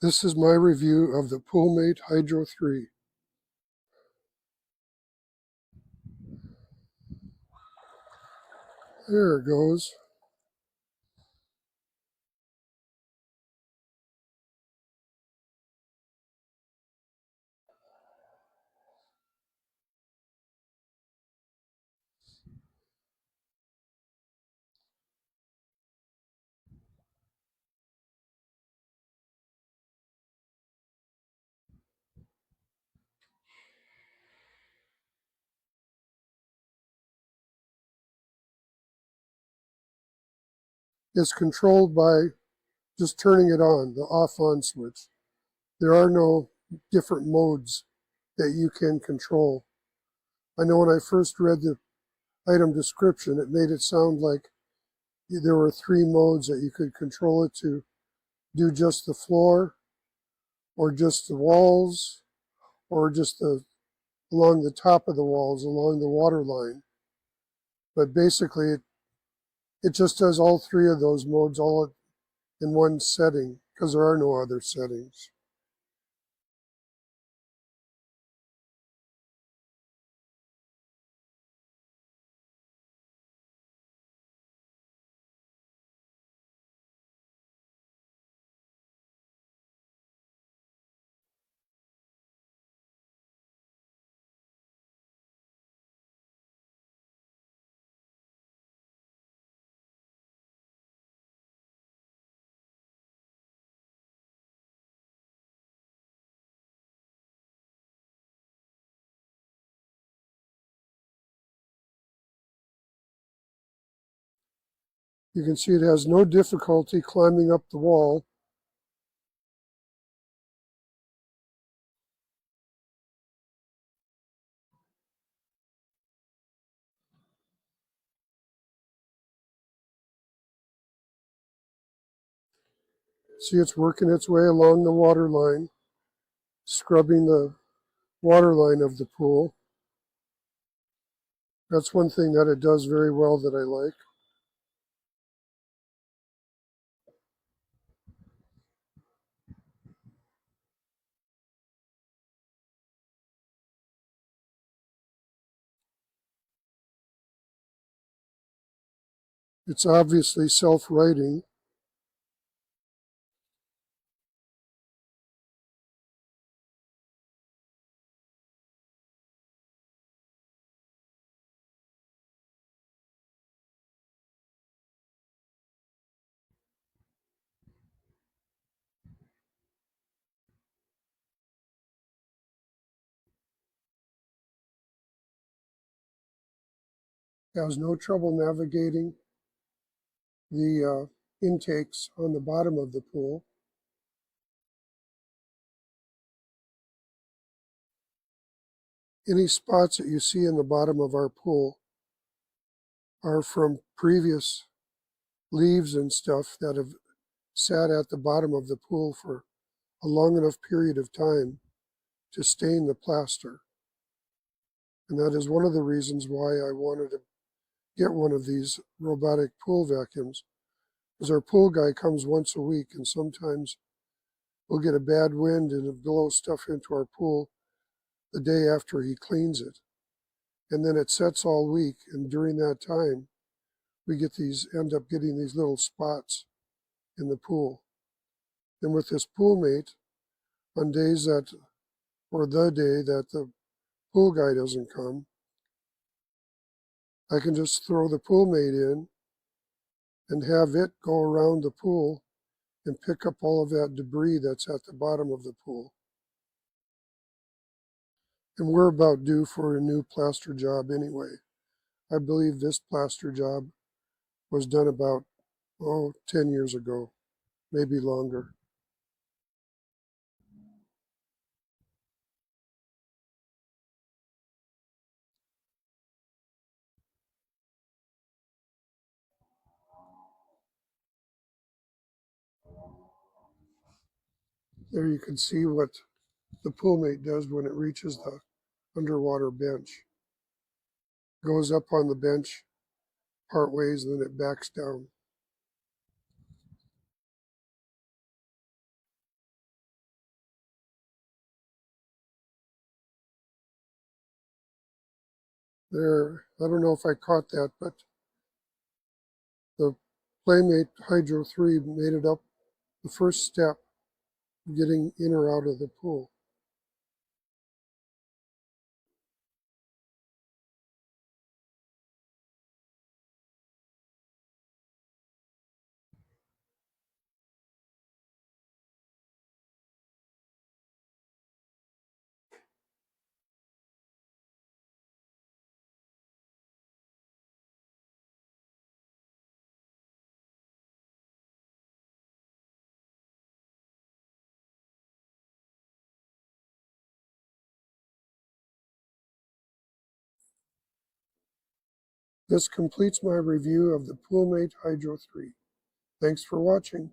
This is my review of the Poolmate Hydro 3. There it goes. It's controlled by just turning it on, the off-on switch. There are no different modes that you can control. I know when I first read the item description, it made it sound like there were 3 modes that you could control it to do just the floor, or just the walls, or just along the top of the walls, along the water line. But basically, it just does all 3 of those modes all in one setting, because there are no other settings. You can see it has no difficulty climbing up the wall. See, it's working its way along the water line, scrubbing the water line of the pool. That's one thing that it does very well that I like. It's obviously self-righting. It has no trouble navigating the intakes on the bottom of the pool. Any spots that you see in the bottom of our pool are from previous leaves and stuff that have sat at the bottom of the pool for a long enough period of time to stain the plaster. And that is one of the reasons why I wanted to get one of these robotic pool vacuums, because our pool guy comes once a week, and sometimes we'll get a bad wind and it'll blow stuff into our pool the day after he cleans it. And then it sets all week, and during that time, we end up getting these little spots in the pool. And with this Poolmate, on days that, or the day that the pool guy doesn't come, I can just throw the Poolmate in and have it go around the pool and pick up all of that debris that's at the bottom of the pool. And we're about due for a new plaster job anyway. I believe this plaster job was done about, 10 years ago, maybe longer. There you can see what the Poolmate does when it reaches the underwater bench. Goes up on the bench part ways, and then it backs down. there. I don't know if I caught that, but the Poolmate Hydro 3 made it up the first step getting in or out of the pool. This completes my review of the Poolmate Hydro 3. Thanks for watching.